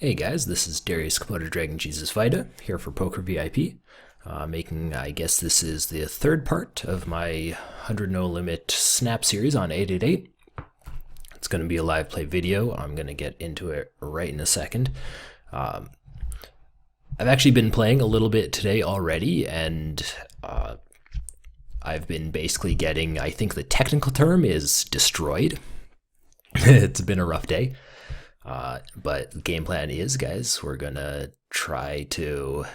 Hey guys, this is Darius KomodoDragonJesus Vida here for PokerVIP. Making, I guess this is the third part of my 100 No Limit Snap series on 888. It's going to be a live play video. I'm going to get into it right in a second. I've actually been playing a little bit today already, and I've been basically getting, I think the technical term is destroyed. It's been a rough day. But the game plan is, guys, we're gonna try to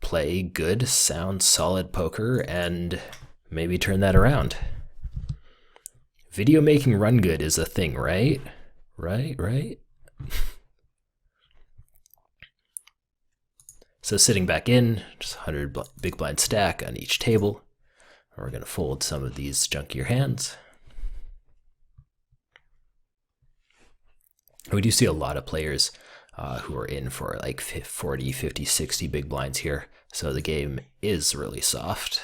play good, sound, solid poker and maybe turn that around. Video making run good is a thing, right? Right? So sitting back in, just 100 big blind stack on each table. We're gonna fold some of these junkier hands. We do see a lot of players who are in for like 40, 50, 60 big blinds here. So the game is really soft.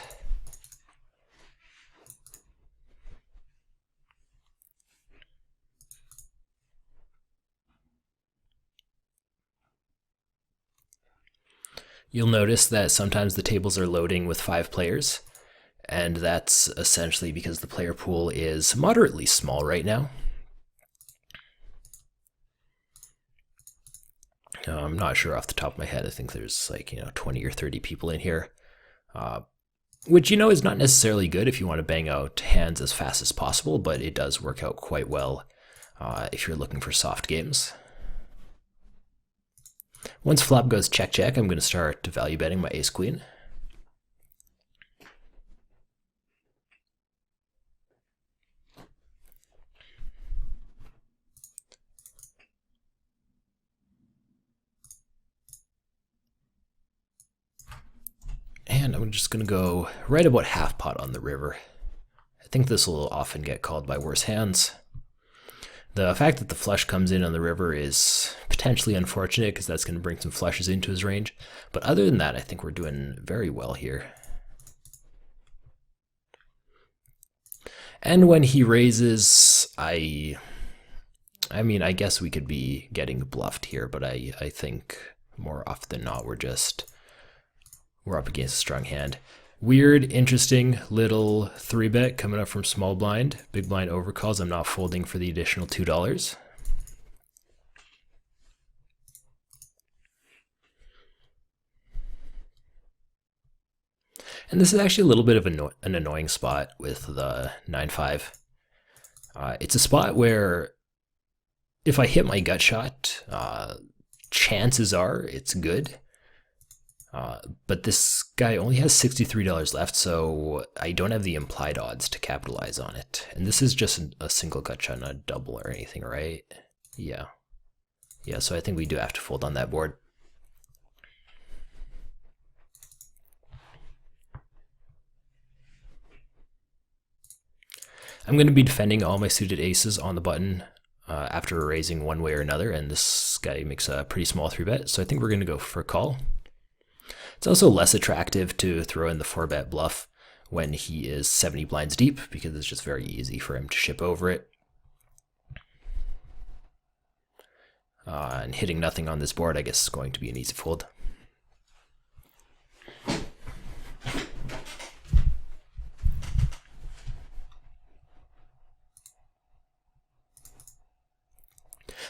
You'll notice that sometimes the tables are loading with 5 players. And that's essentially because the player pool is moderately small right now. I'm not sure off the top of my head. I think there's like, 20 or 30 people in here, which, is not necessarily good if you want to bang out hands as fast as possible, but it does work out quite well if you're looking for soft games. Once flop goes check, I'm going to start value betting my ace queen. And I'm just going to go right about half pot on the river. I think this will often get called by worse hands. The fact that the flush comes in on the river is potentially unfortunate because that's going to bring some flushes into his range. But other than that, I think we're doing very well here. And when he raises, I guess we could be getting bluffed here, but I think more often than not, we're up against a strong hand. Weird, interesting little 3-bet coming up from small blind. Big blind overcalls. I'm not folding for the additional $2. And this is actually a little bit of an annoying spot with the 9-5. It's a spot where if I hit my gut shot, chances are it's good. But this guy only has $63 left, so I don't have the implied odds to capitalize on it. And this is just a single gut shot, not a double or anything, right? Yeah, so I think we do have to fold on that board. I'm going to be defending all my suited aces on the button after raising one way or another, and this guy makes a pretty small 3-bet, so I think we're going to go for a call. It's also less attractive to throw in the 4-bet bluff when he is 70 blinds deep because it's just very easy for him to ship over it. And hitting nothing on this board, I guess, is going to be an easy fold.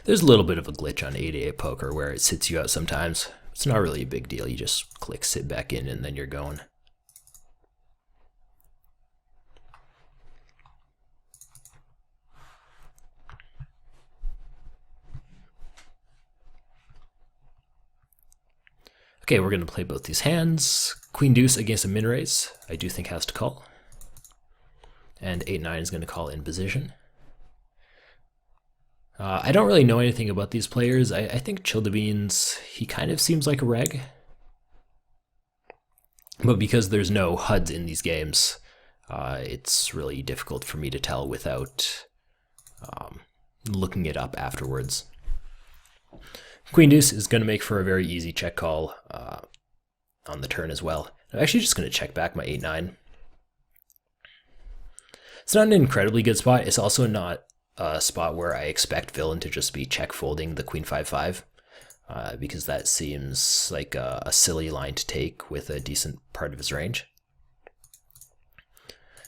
There's a little bit of a glitch on 888 poker where it sits you out sometimes. It's not really a big deal. You just click sit back in and then you're going. Okay, we're going to play both these hands. Queen deuce against a min raise, I do think has to call. And 8-9 is going to call in position. I don't really know anything about these players. I think Childebeans, he kind of seems like a reg. But because there's no HUDs in these games, it's really difficult for me to tell without looking it up afterwards. Queen deuce is going to make for a very easy check call on the turn as well. I'm actually just going to check back my 8-9. It's not an incredibly good spot. It's also not a spot where I expect villain to just be check folding the queen 5-5. because that seems like a silly line to take with a decent part of his range.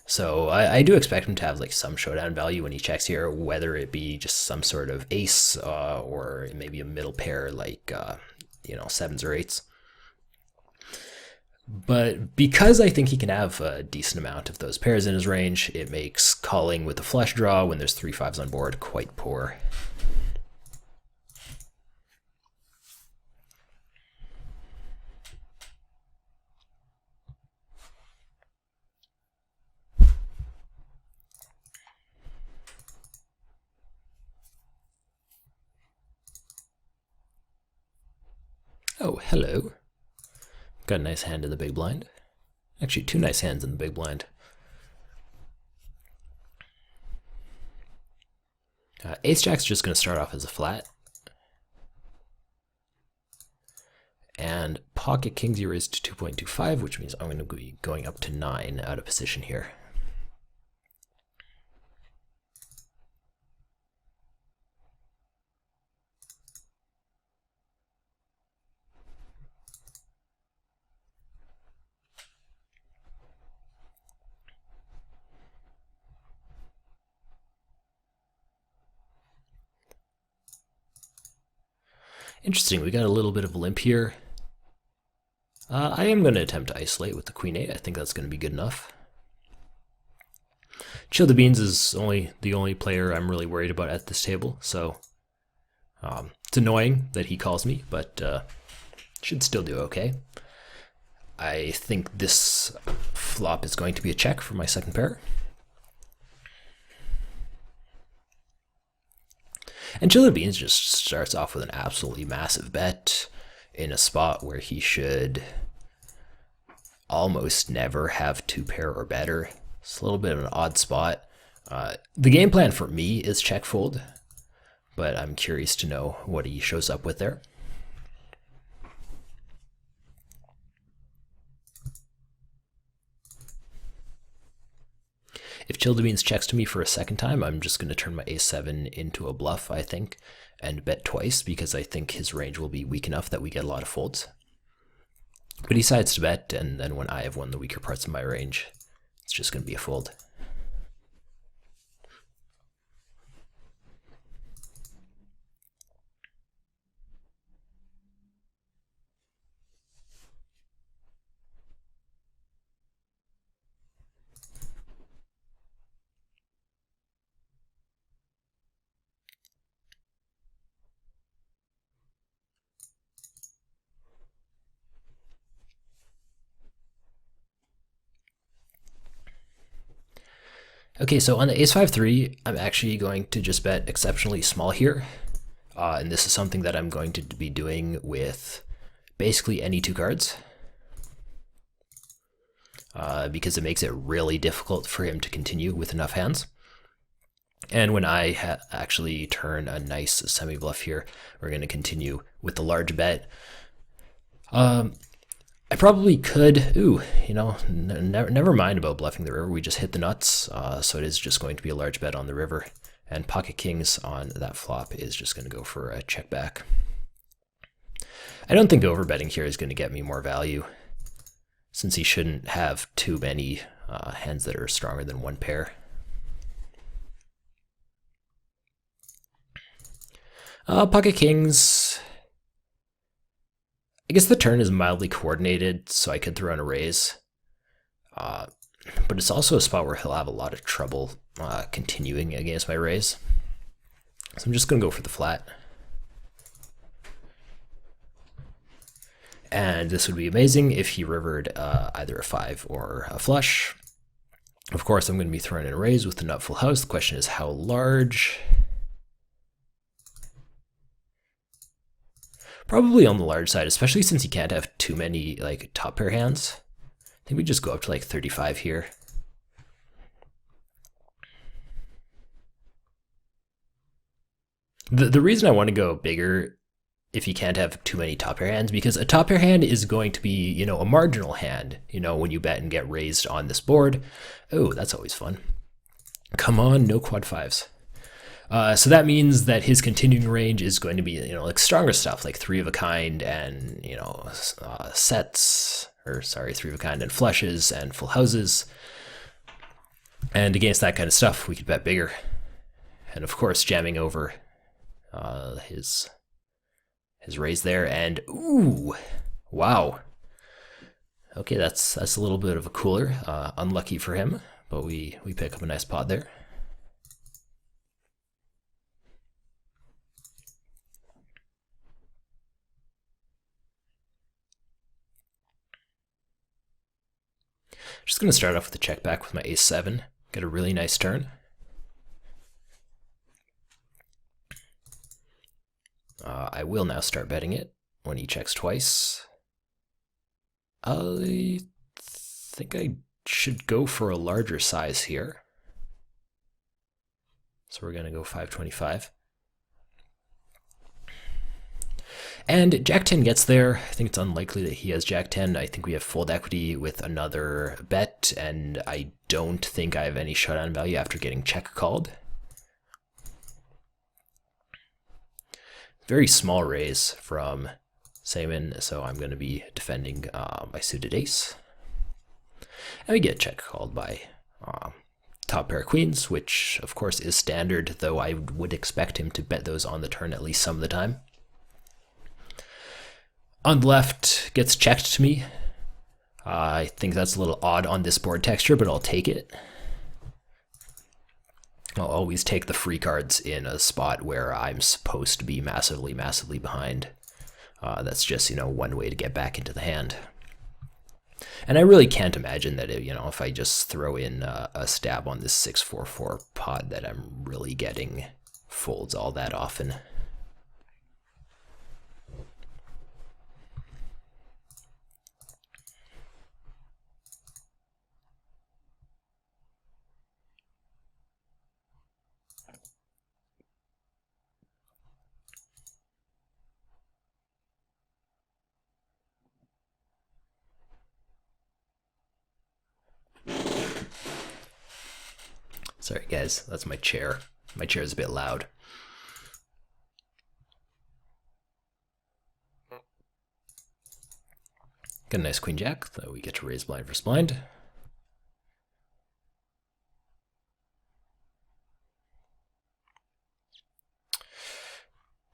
So I do expect him to have like some showdown value when he checks here, whether it be just some sort of ace or maybe a middle pair like sevens or eights. But because I think he can have a decent amount of those pairs in his range, it makes calling with a flush draw when there's 3 5s on board quite poor. Oh, hello. Got a nice hand in the big blind. Actually, 2 nice hands in the big blind. Ace-Jack's just going to start off as a flat. And pocket kings you raised to 2.25, which means I'm going to be going up to 9 out of position here. Interesting, we got a little bit of a limp here. I am going to attempt to isolate with the Queen 8. I think that's going to be good enough. Chill the Beans is the only player I'm really worried about at this table, so it's annoying that he calls me, but should still do okay. I think this flop is going to be a check for my second pair. And Chill the Beans just starts off with an absolutely massive bet in a spot where he should almost never have 2 pair or better. It's a little bit of an odd spot. The game plan for me is check fold, but I'm curious to know what he shows up with there. If Chill the Beans checks to me for a second time, I'm just going to turn my ace-7 into a bluff, I think, and bet twice because I think his range will be weak enough that we get a lot of folds. But he decides to bet, and then when I have won the weaker parts of my range, it's just going to be a fold. Okay, so on the ace-5-3, I'm actually going to just bet exceptionally small here. And this is something that I'm going to be doing with basically any 2 cards. Because it makes it really difficult for him to continue with enough hands. And when I actually turn a nice semi-bluff here, we're going to continue with the large bet. I probably could, never mind about bluffing the river, we just hit the nuts, so it is just going to be a large bet on the river, and pocket kings on that flop is just going to go for a check back. I don't think overbetting here is going to get me more value, since he shouldn't have too many hands that are stronger than 1 pair. Pocket kings, I guess the turn is mildly coordinated, so I could throw in a raise. But it's also a spot where he'll have a lot of trouble continuing against my raise. So I'm just going to go for the flat. And this would be amazing if he rivered either a 5 or a flush. Of course, I'm going to be throwing in a raise with the nut full house. The question is how large? Probably on the large side, especially since he can't have too many like top pair hands. I think we just go up to like 35 here. The reason I want to go bigger if he can't have too many top pair hands, because a top pair hand is going to be, a marginal hand, when you bet and get raised on this board. Oh, that's always fun. Come on, no quad 5s. So that means that his continuing range is going to be, like stronger stuff, like three of a kind and, sets, or sorry, three of a kind and flushes and full houses. And against that kind of stuff, we could bet bigger. And of course, jamming over his raise there, and ooh, wow. Okay, that's a little bit of a cooler. Unlucky for him, but we pick up a nice pot there. Just going to start off with a check back with my ace-7. Get a really nice turn. I will now start betting it when he checks twice. I think I should go for a larger size here. So we're going to go 525. And Jack-10 gets there. I think it's unlikely that he has Jack-10. I think we have fold equity with another bet, and I don't think I have any showdown value after getting check called. Very small raise from Seaman, so I'm going to be defending my suited ace. And we get check called by top pair of queens, which of course is standard, though I would expect him to bet those on the turn at least some of the time. On the left, gets checked to me. I think that's a little odd on this board texture, but I'll take it. I'll always take the free cards in a spot where I'm supposed to be massively, massively behind. That's just, one way to get back into the hand. And I really can't imagine that, if I just throw in a stab on this 6-4-4 pot, that I'm really getting folds all that often. Sorry guys, that's my chair. My chair is a bit loud. Got a nice queen jack, though we get to raise blind versus blind.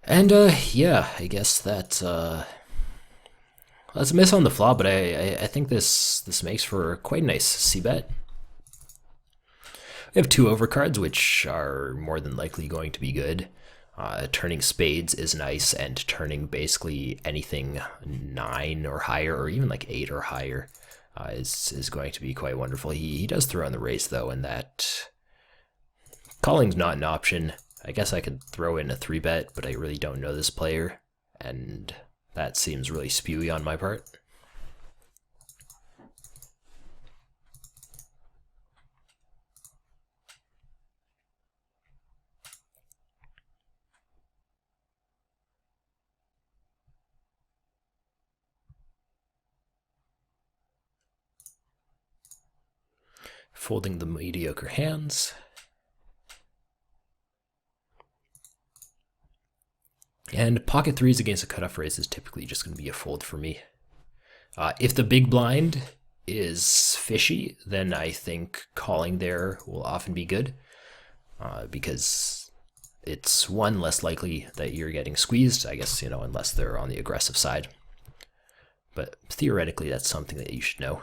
And yeah, I guess that's a miss on the flop, but I think this makes for quite a nice c-bet. We have two overcards, which are more than likely going to be good. Turning spades is nice, and turning basically anything 9 or higher, or even like 8 or higher, is going to be quite wonderful. He does throw on the race though, and that calling's not an option. I guess I could throw in a 3-bet, but I really don't know this player, and that seems really spewy on my part. Folding the mediocre hands. And pocket threes against a cutoff raise is typically just going to be a fold for me. If the big blind is fishy, then I think calling there will often be good, because it's one, less likely that you're getting squeezed, I guess, unless they're on the aggressive side. But theoretically, that's something that you should know.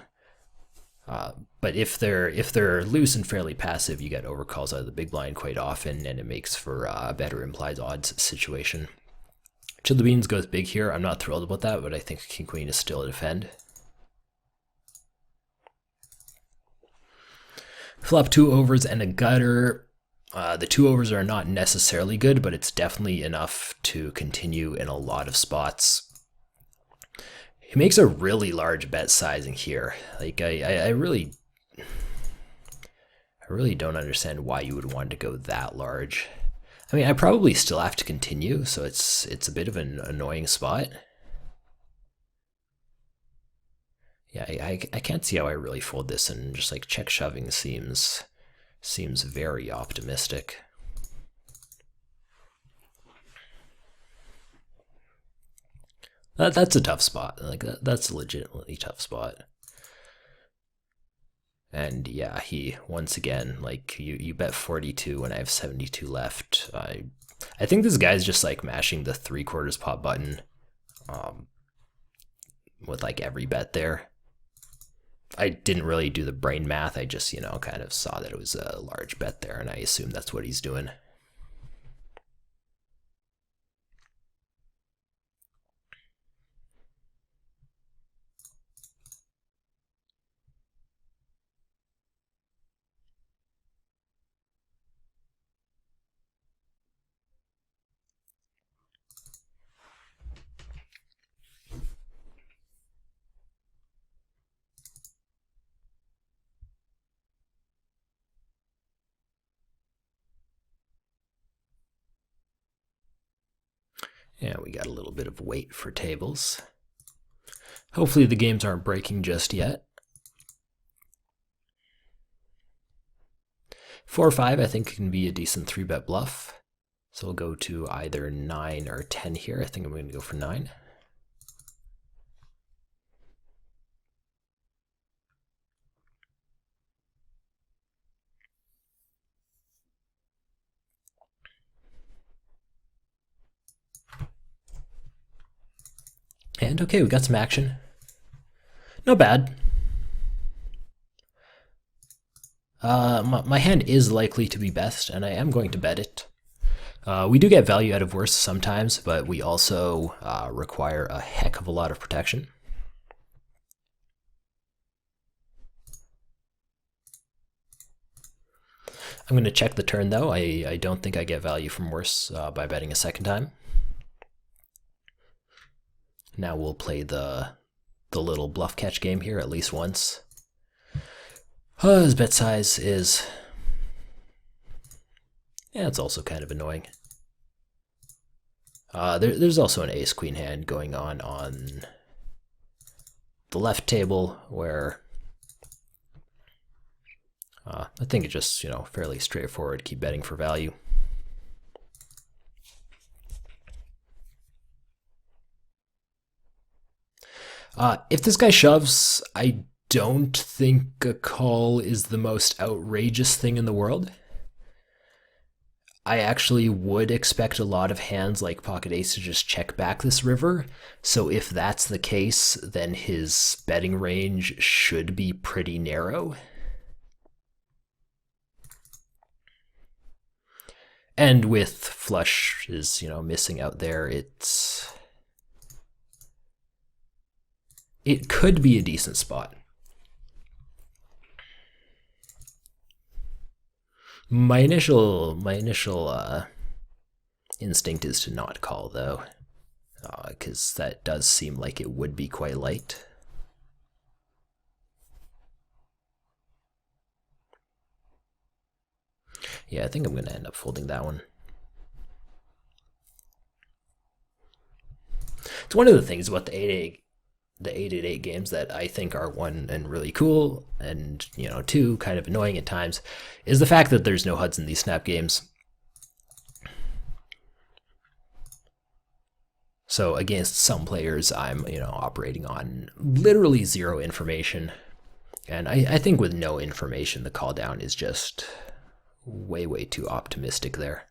But if they're loose and fairly passive, you get overcalls out of the big blind quite often, and it makes for a better implied odds situation. Chill the beans goes big here. I'm not thrilled about that, but I think king queen is still a defend. Flop 2 overs and a gutter. The 2 overs are not necessarily good, but it's definitely enough to continue in a lot of spots. He makes a really large bet sizing here. Like I really don't understand why you would want to go that large. I mean, I probably still have to continue, so it's a bit of an annoying spot. Yeah, I can't see how I really fold this, and just like check shoving seems very optimistic. That's a tough spot. Like that's a legitimately tough spot. And yeah, he once again, like you bet 42 when I have 72 left. I think this guy's just like mashing the 3/4 pot button with like every bet there. I didn't really do the brain math. I just, kind of saw that it was a large bet there, and I assume that's what he's doing. Yeah, we got a little bit of weight for tables. Hopefully the games aren't breaking just yet. 4-5, I think, can be a decent 3-bet bluff. So we'll go to either 9 or 10 here. I think I'm going to go for 9. And okay, we got some action. Not bad. My hand is likely to be best, and I am going to bet it. We do get value out of worse sometimes, but we also require a heck of a lot of protection. I'm going to check the turn, though. I don't think I get value from worse by betting a second time. Now we'll play the little bluff catch game here at least once. His bet size is... yeah, it's also kind of annoying. There's also an ace-queen hand going on the left table where I think it's just, fairly straightforward. Keep betting for value. If this guy shoves, I don't think a call is the most outrageous thing in the world. I actually would expect a lot of hands like pocket ace to just check back this river. So if that's the case, then his betting range should be pretty narrow. And with flushes, missing out there, it could be a decent spot. My initial instinct is to not call, though, because that does seem like it would be quite light. Yeah, I think I'm going to end up folding that one. It's one of the things about the 888 games that I think are, one, and really cool, and two, kind of annoying at times, is the fact that there's no HUDs in these snap games. So against some players, I'm operating on literally zero information, and I think with no information, the call down is just way too optimistic there.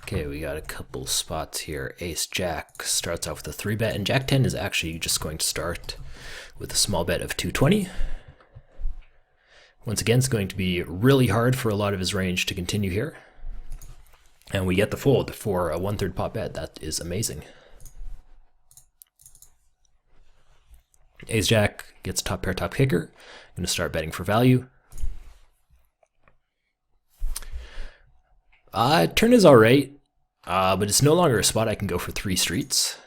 Okay, we got a couple spots here. Ace Jack starts off with a 3-bet, and Jack 10 is actually just going to start with a small bet of 220. Once again, it's going to be really hard for a lot of his range to continue here. And we get the fold for a 1/3 pot bet. That is amazing. Ace Jack gets top pair, top kicker. I'm going to start betting for value. Turn is all right, but it's no longer a spot I can go for 3 streets.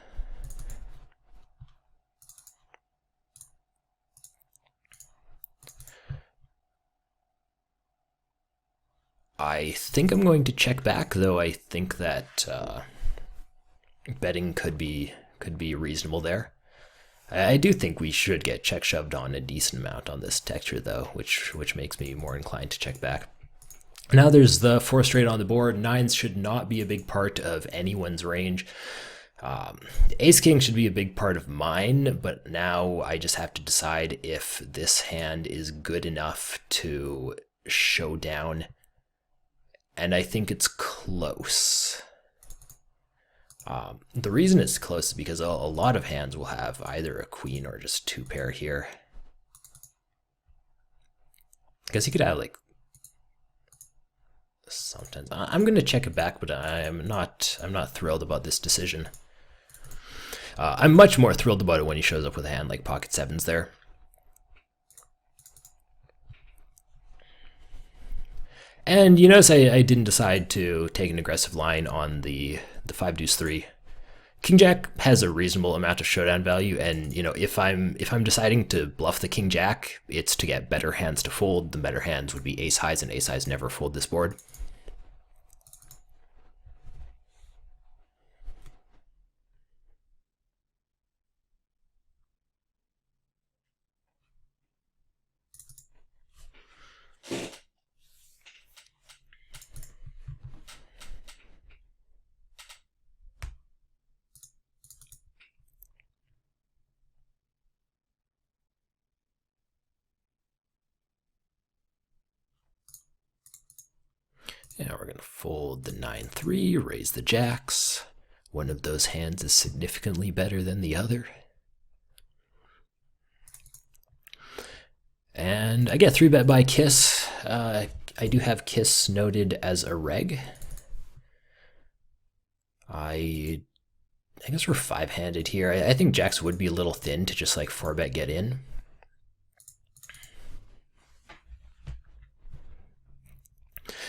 I think I'm going to check back, though I think that betting could be reasonable there. I do think we should get check shoved on a decent amount on this texture, though, which makes me more inclined to check back. Now there's the 4 straight on the board. 9s should not be a big part of anyone's range. Ace King should be a big part of mine, but now I just have to decide if this hand is good enough to show down, and I think it's close. The reason it's close is because a lot of hands will have either a queen or just 2 pair here. Because he could have like sometimes. I'm gonna check it back, but I'm not thrilled about this decision. I'm much more thrilled about it when he shows up with a hand like pocket 7s there. And you notice I didn't decide to take an aggressive line on the 5 deuce 3. King Jack has a reasonable amount of showdown value, and you know, if I'm deciding to bluff the King Jack, it's to get better hands to fold. The better hands would be ace highs, and ace highs never fold this board. Now we're going to fold the 9-3, raise the jacks. One of those hands is significantly better than the other. And I get 3-bet by Kiss. I do have Kiss noted as a reg. I guess we're 5-handed here. I think jacks would be a little thin to just like 4-bet get in.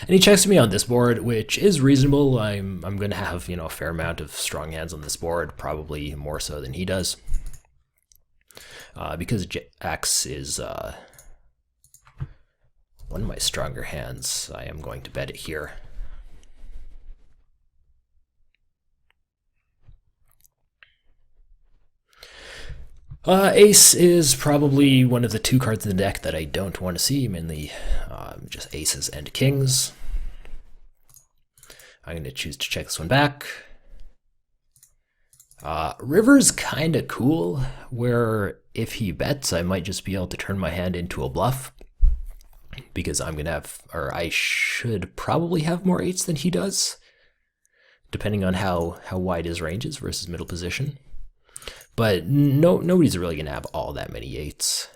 And he checks me on this board, which is reasonable. I'm going to have, you know, a fair amount of strong hands on this board, probably more so than he does. Because jacks is one of my stronger hands, I am going to bet it here. Ace is probably one of the 2 cards in the deck that I don't want to see, mainly just aces and kings. I'm going to choose to check this one back. River's kind of cool, where if he bets, I might just be able to turn my hand into a bluff, because I'm going to have, or I should probably have more 8s than he does, depending on how wide his range is versus middle position. But nobody's really going to have all that many 8s.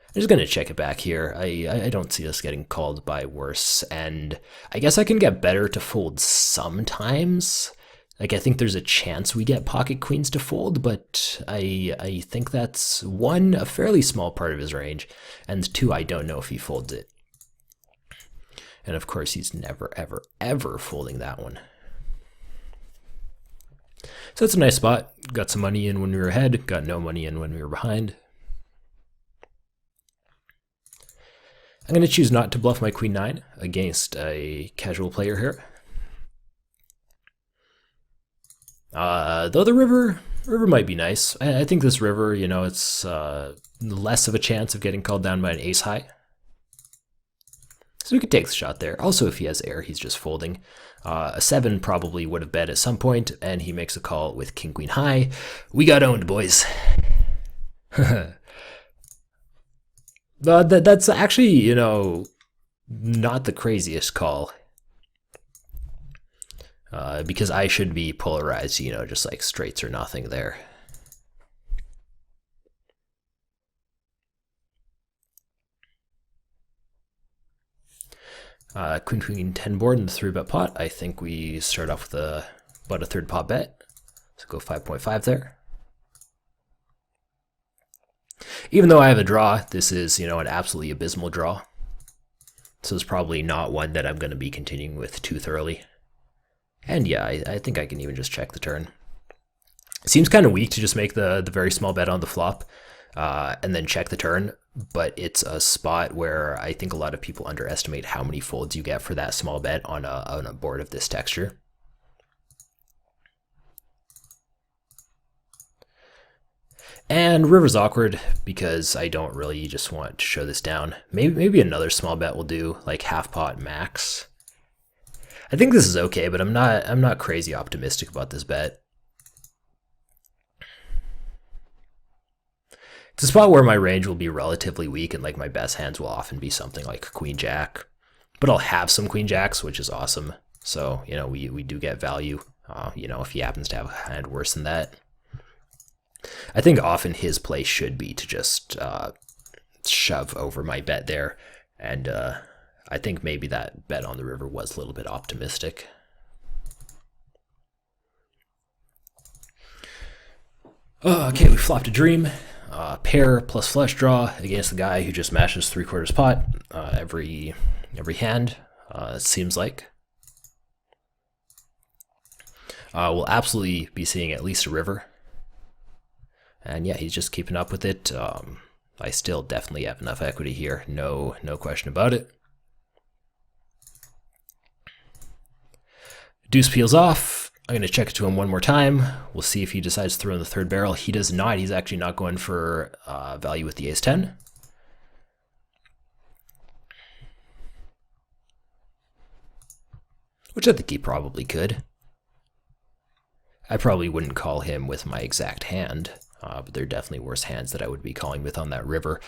I'm just going to check it back here. I don't see us getting called by worse, and I guess I can get better to fold sometimes. Like, I think there's a chance we get pocket queens to fold, but I think that's 1, a fairly small part of his range, and 2, I don't know if he folds it. And of course, he's never, ever, ever folding that one. So it's a nice spot. Got some money in when we were ahead, got no money in when we were behind. I'm going to choose not to bluff my queen 9 against a casual player here. Though the river might be nice. I think this river, you know, it's less of a chance of getting called down by an ace high. So we could take the shot there. Also, if he has air, he's just folding. A 7 probably would have bet at some point, and he makes a call with king queen high. We got owned, boys. That's actually, you know, not the craziest call. Because I should be polarized, you know, just like straights or nothing there. Queen 10 board in the 3-bet pot. I think we start off with about a 3rd pot bet. So go 5.5 there. Even though I have a draw, this is, you know, an absolutely abysmal draw. So it's probably not one that I'm going to be continuing with too thoroughly. And yeah, I think I can even just check the turn. It seems kind of weak to just make the very small bet on the flop. and then check the turn. But it's a spot where I think a lot of people underestimate how many folds you get for that small bet on a board of this texture. And river's awkward because I don't really just want to show this down. Maybe another small bet will do, like half pot max. I think this is okay, but I'm not crazy optimistic about this bet. It's a spot where my range will be relatively weak, and like my best hands will often be something like Queen Jack. But I'll have some Queen Jacks, which is awesome. So, you know, we do get value, you know, if he happens to have a hand worse than that. I think often his play should be to just shove over my bet there. And I think maybe that bet on the river was a little bit optimistic. Okay, we flopped a dream. Pair plus flush draw against the guy who just mashes 3/4 pot every hand, it seems like. We'll absolutely be seeing at least a river. And yeah, he's just keeping up with it. I still definitely have enough equity here, no question about it. Deuce peels off. I'm going to check it to him one more time. We'll see if he decides to throw in the third barrel. He does not. He's actually not going for value with the ace-10. Which I think he probably could. I probably wouldn't call him with my exact hand, but there are definitely worse hands that I would be calling with on that river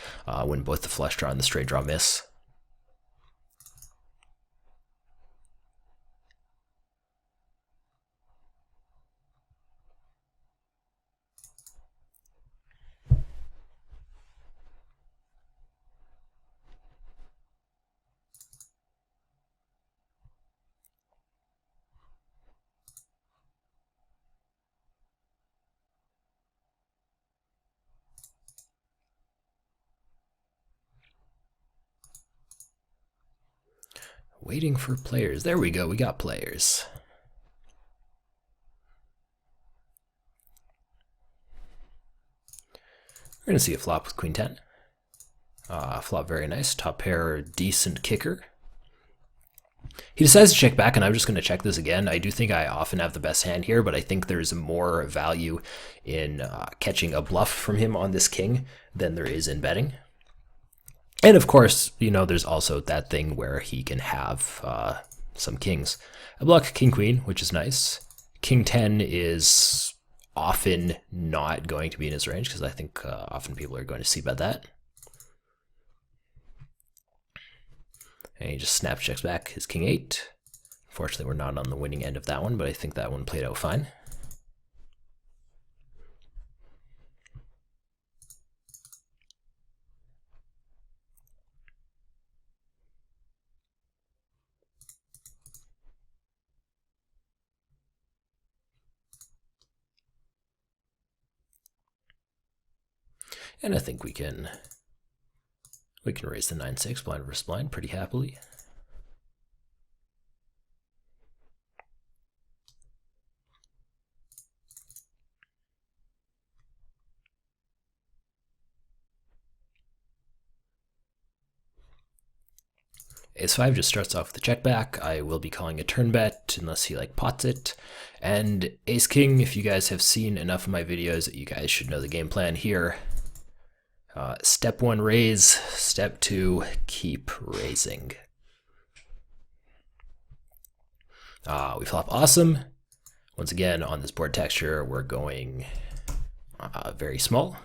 when both the flush draw and the straight draw miss. Waiting for players. There we go. We got players. We're going to see a flop with Queen 10. Flop very nice. Top pair, decent kicker. He decides to check back, and I'm just going to check this again. I do think I often have the best hand here, but I think there's more value in catching a bluff from him on this king than there is in betting. And of course, you know, there's also that thing where he can have some kings. I block King Queen, which is nice. King 10 is often not going to be in his range because I think often people are going to see bet that. And he just snap checks back his King 8. Fortunately, we're not on the winning end of that one, but I think that one played out fine. And I think we can raise the 9-6 blind versus blind pretty happily. Ace-5 just starts off with a check back. I will be calling a turn bet unless he like pots it. And Ace-King, if you guys have seen enough of my videos, you guys should know the game plan here. Step 1, raise. Step 2, keep raising. We flop awesome. Once again, on this board texture, we're going very small.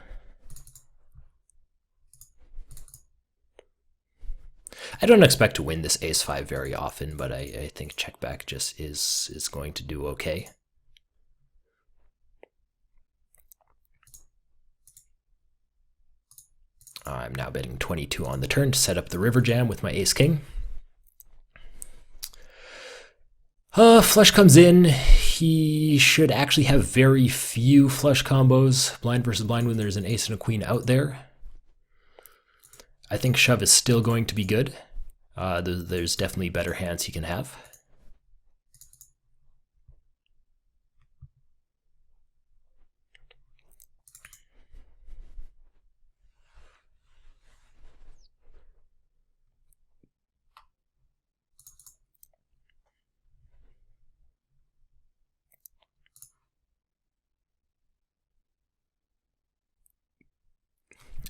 I don't expect to win this ace-5 very often, but I think check back just is going to do okay. I'm now betting 22 on the turn to set up the river jam with my ace-king. Flush comes in. He should actually have very few flush combos, blind versus blind, when there's an ace and a queen out there. I think shove is still going to be good. There's definitely better hands he can have.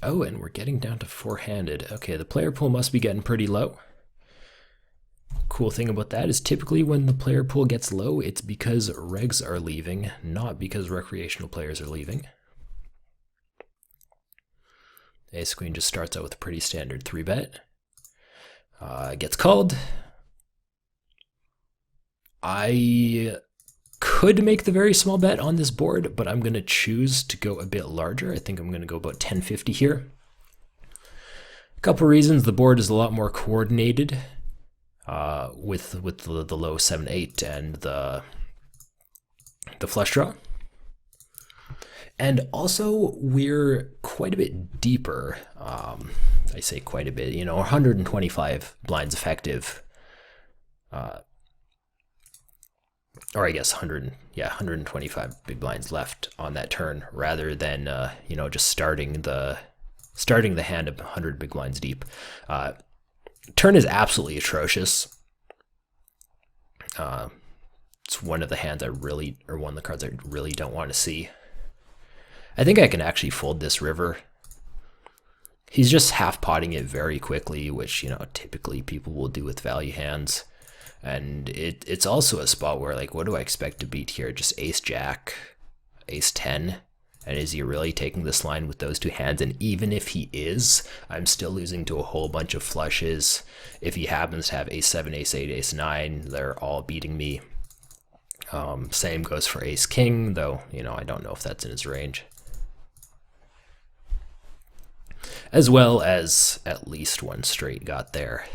Oh, and we're getting down to four-handed. Okay, the player pool must be getting pretty low. Cool thing about that is typically when the player pool gets low, it's because regs are leaving, not because recreational players are leaving. Ace Queen just starts out with a pretty standard 3-bet. Gets called. I could make the very small bet on this board, but I'm going to choose to go a bit larger. I think I'm going to go about 1050 here. A couple reasons. The board is a lot more coordinated with the low 7-8 and the flush draw. And also, we're quite a bit deeper. I say quite a bit, 125 blinds effective. Or I guess 125 big blinds left on that turn, rather than just starting the hand 100 big blinds deep. Turn is absolutely atrocious. It's one of the hands one of the cards I really don't want to see. I think I can actually fold this river. He's just half potting it very quickly, which typically people will do with value hands. And it's also a spot where, like, what do I expect to beat here? Just ace jack, ace 10. And is he really taking this line with those two hands? And even if he is, I'm still losing to a whole bunch of flushes. If he happens to have ace 7, ace 8, ace 9, they're all beating me. Same goes for ace king, though, I don't know if that's in his range. As well as at least one straight got there.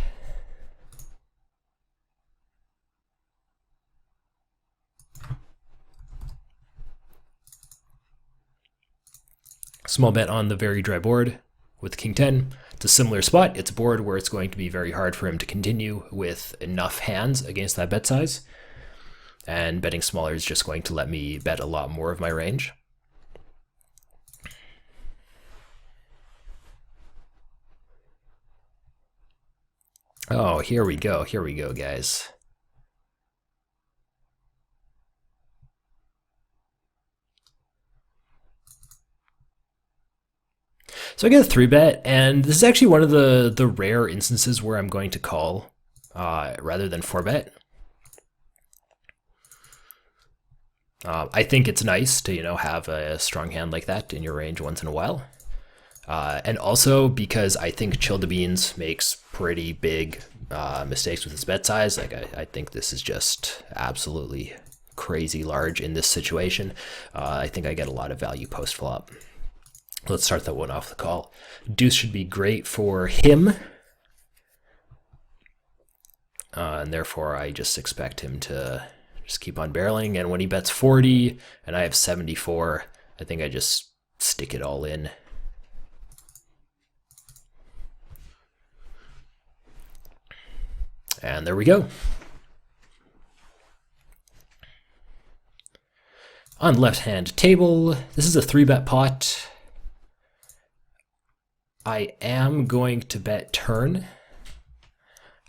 Small bet on the very dry board with king 10. It's a similar spot. It's a board where it's going to be very hard for him to continue with enough hands against that bet size. And betting smaller is just going to let me bet a lot more of my range. Oh, here we go, guys. So I get a 3-bet, and this is actually one of the rare instances where I'm going to call rather than 4-bet. I think it's nice to have a strong hand like that in your range once in a while. And also because I think Chill the Beans makes pretty big mistakes with his bet size. Like I think this is just absolutely crazy large in this situation. I think I get a lot of value post flop. Let's start that one off the call. Deuce should be great for him. And therefore I just expect him to just keep on barreling. And when he bets 40 and I have 74, I think I just stick it all in. And there we go. On left-hand table, this is a 3-bet pot. I am going to bet turn.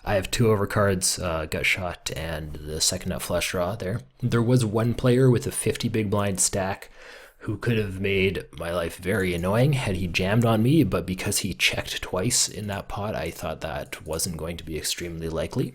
I have 2 overcards, gut shot, and the second nut flush draw there. There was one player with a 50 big blind stack who could have made my life very annoying had he jammed on me, but because he checked twice in that pot, I thought that wasn't going to be extremely likely.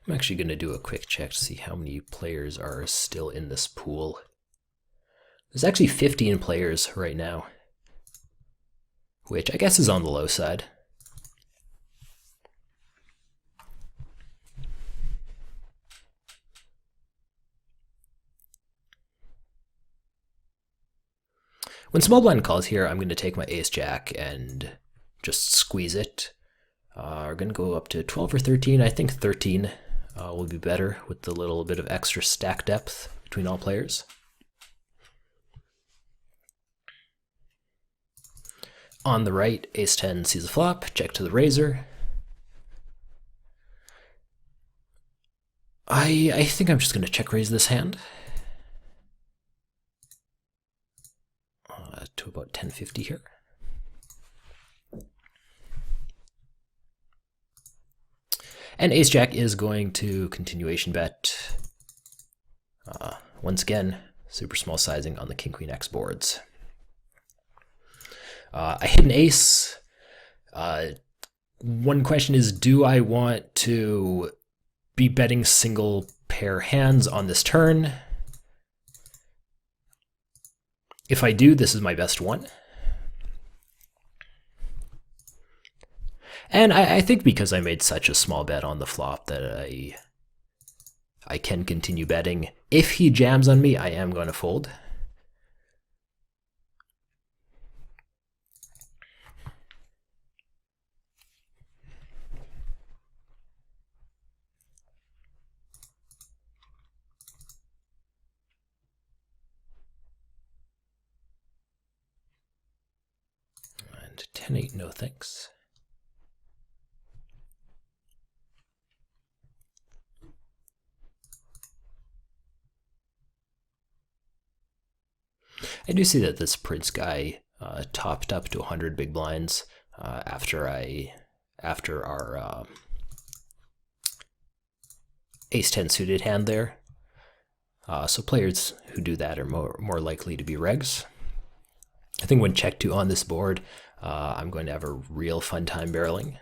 I'm actually going to do a quick check to see how many players are still in this pool. There's actually 15 players right now, which I guess is on the low side. When small blind calls here, I'm going to take my ace jack and just squeeze it. We're going to go up to 12 or 13. I think 13 will be better with the little bit of extra stack depth between all players. On the right, ace 10 sees a flop, check to the razor. I think I'm just going to check raise this hand to about 1050 here. And ace jack is going to continuation bet. Once again, super small sizing on the king queen X boards. I hit an ace. One question is, do I want to be betting single pair hands on this turn? If I do, this is my best one. And I think because I made such a small bet on the flop that I can continue betting. If he jams on me, I am going to fold. And 10-8, no thanks. I do see that this Prince guy topped up to 100 big blinds after our ace-10 suited hand there. So players who do that are more likely to be regs. I think when check 2 on this board, I'm going to have a real fun time barreling.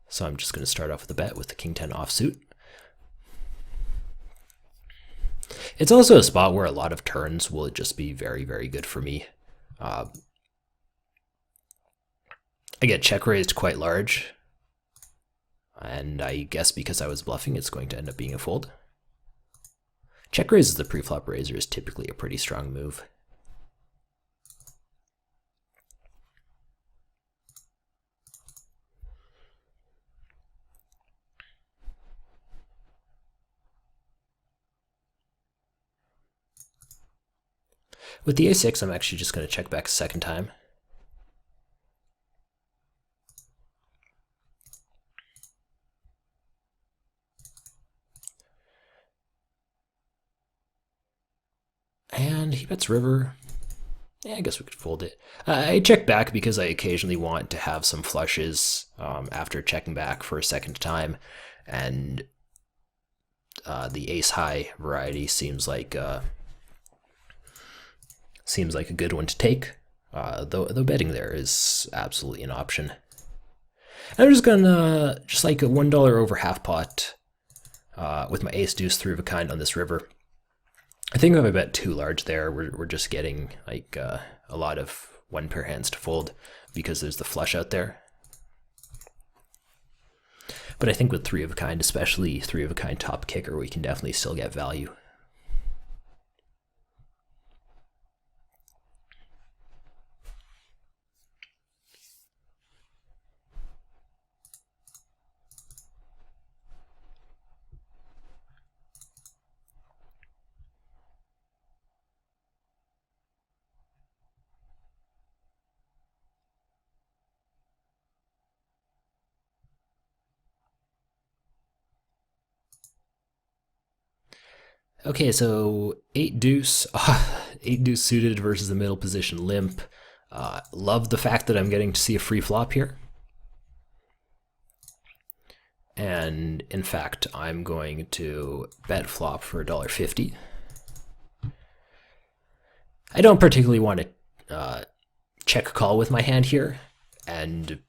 So I'm just going to start off with a bet with the king 10 offsuit. It's also a spot where a lot of turns will just be very, very good for me. I get check raised quite large, and I guess because I was bluffing, it's going to end up being a fold. Check raise as the preflop raiser is typically a pretty strong move. With the a6, I'm actually just going to check back a second time. And he bets river. Yeah, I guess we could fold it. I check back because I occasionally want to have some flushes after checking back for a second time. And the ace-high variety seems like a good one to take, though betting there is absolutely an option. And I'm just gonna, just like a $1 over half pot with my ace deuce 3 of a kind on this river. I think if I bet too large there, we're just getting like a lot of one pair hands to fold because there's the flush out there. But I think with 3 of a kind, especially 3 of a kind top kicker, we can definitely still get value. Okay, so 8 deuce, 8 deuce suited versus the middle position limp. Love the fact that I'm getting to see a free flop here. And in fact, I'm going to bet flop for $1.50. I don't particularly want to check call with my hand here, and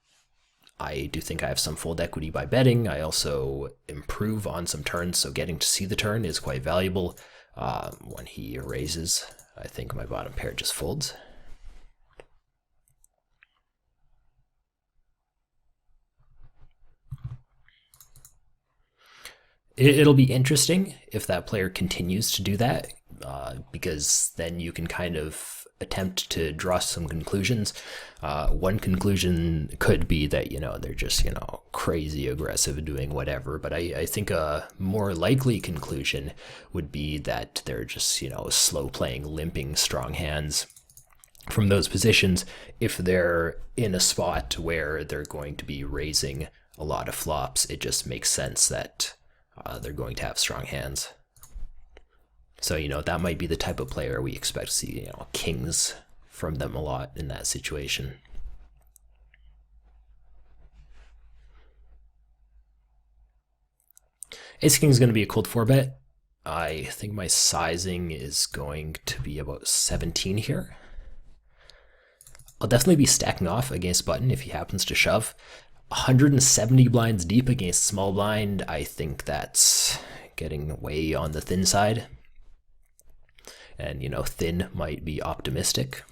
I do think I have some fold equity by betting. I also improve on some turns, so getting to see the turn is quite valuable. When he raises, I think my bottom pair just folds. It'll be interesting if that player continues to do that, because then you can kind of attempt to draw some conclusions. One conclusion could be that, they're just, crazy aggressive doing whatever, but I think a more likely conclusion would be that they're just, slow playing, limping strong hands. from those positions if they're in a spot where they're going to be raising a lot of flops. It just makes sense that they're going to have strong hands. So, that might be the type of player we expect to see, kings from them a lot in that situation. Ace King is going to be a cold 4-bet. I think my sizing is going to be about 17 here. I'll definitely be stacking off against button if he happens to shove. 170 blinds deep against small blind, I think that's getting way on the thin side. And, thin might be optimistic.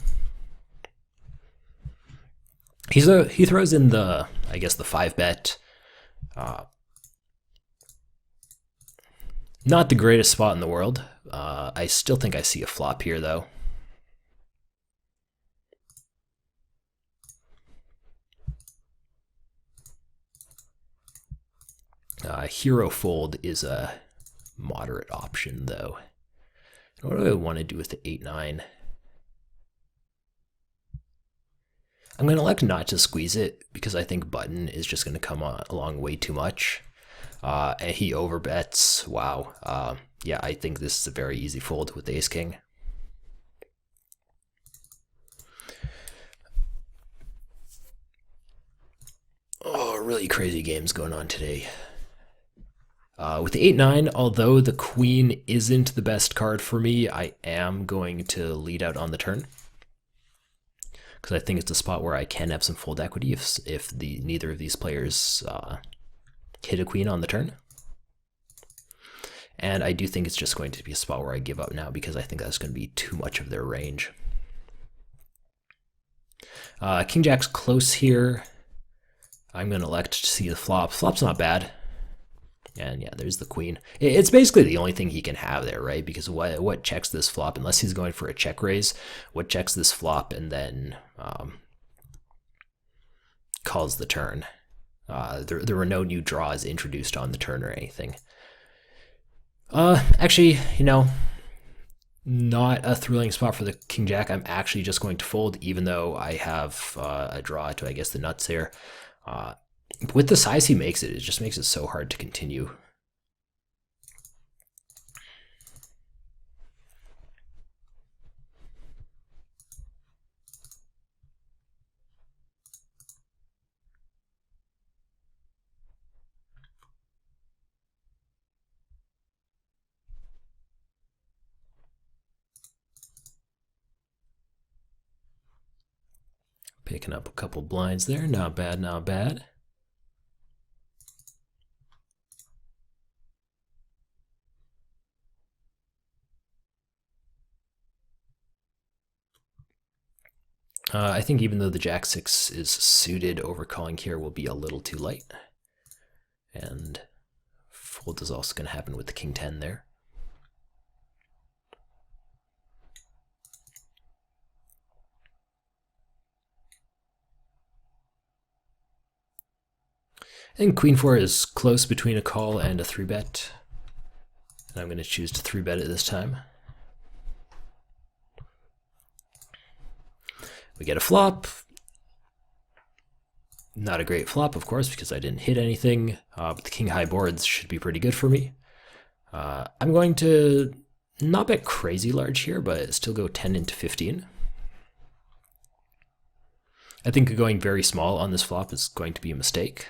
He throws in the 5-bet. Not the greatest spot in the world. I still think I see a flop here, though. Hero fold is a moderate option, though. What do I want to do with the 8-9? I'm going to elect not to squeeze it because I think button is just going to come along way too much. And he overbets. Wow. Yeah, I think this is a very easy fold with the ace king. Oh, really crazy games going on today. With the 8-9, although the queen isn't the best card for me, I am going to lead out on the turn. Because I think it's a spot where I can have some fold equity if neither of these players hit a queen on the turn. And I do think it's just going to be a spot where I give up now because I think that's going to be too much of their range. King Jack's close here. I'm going to elect to see the flop. Flop's not bad. And yeah, there's the queen. It's basically the only thing he can have there, right? Because what checks this flop, unless he's going for a check raise, what checks this flop and then calls the turn? There were no new draws introduced on the turn or anything. Actually, not a thrilling spot for the King Jack. I'm actually just going to fold, even though I have a draw to, the nuts here. With the size he makes it just makes it so hard to continue. Picking up a couple blinds there. Not bad, not bad. I think even though the Jack-6 is suited, overcalling here will be a little too light. And fold is also going to happen with the King-10 there. I think Queen-4 is close between a call and a 3-bet. And I'm going to choose to 3-bet it this time. We get a flop. Not a great flop, of course, because I didn't hit anything, but the king-high boards should be pretty good for me. I'm going to not bet crazy large here, but still go 10 into 15. I think going very small on this flop is going to be a mistake.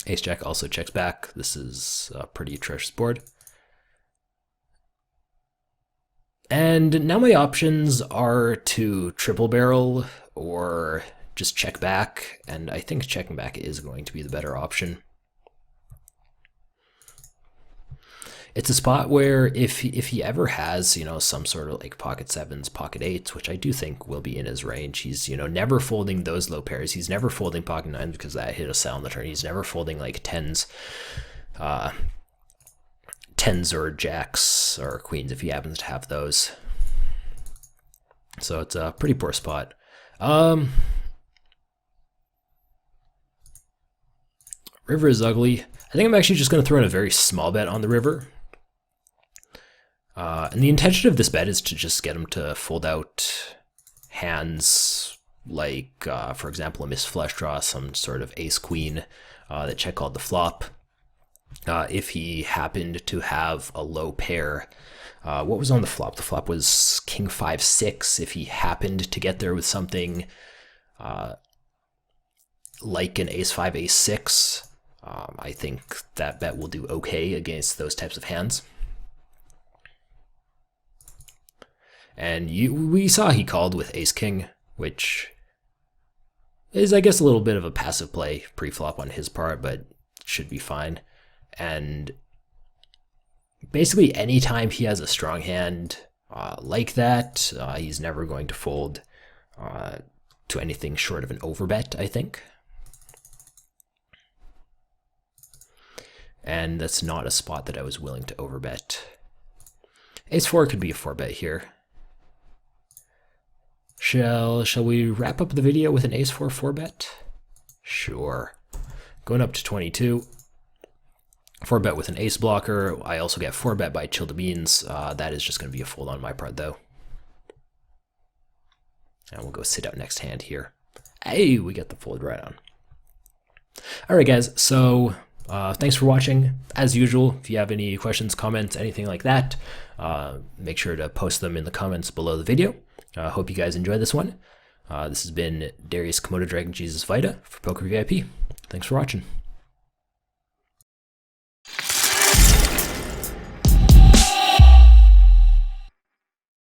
Ace-Jack also checks back. This is a pretty atrocious board. And now my options are to triple barrel or just check back, and I think checking back is going to be the better option. It's a spot where if he ever has, some sort of like pocket 7s, pocket 8s, which I do think will be in his range, he's, never folding those low pairs. He's never folding pocket 9s because that hit a sell on the turn. He's never folding like 10s. 10s or jacks or queens if he happens to have those. So it's a pretty poor spot. River is ugly. I think I'm actually just going to throw in a very small bet on the river. And the intention of this bet is to just get him to fold out hands like, for example, a missed flush draw, some sort of ace-queen that check called the flop. If he happened to have a low pair, what was on the flop? The flop was king 5-6. If he happened to get there with something like an ace-5, ace-6, I think that bet will do okay against those types of hands. And we saw he called with ace-king, which is, I guess, a little bit of a passive play pre-flop on his part, but should be fine. And basically anytime he has a strong hand like that, he's never going to fold to anything short of an overbet, I think. And that's not a spot that I was willing to overbet. Ace-4 could be a 4-bet here. Shall we wrap up the video with an ace-4 4-bet? Sure. Going up to 22. 4-bet with an ace blocker. I also get 4-bet by Childa Beans. That is just going to be a fold on my part, though. And we'll go sit out next hand here. Hey, we get the fold right on. All right, guys. So thanks for watching. As usual, if you have any questions, comments, anything like that, make sure to post them in the comments below the video. Hope you guys enjoyed this one. This has been Darius KomodoDragonJesus Vita for PokerVIP. Thanks for watching.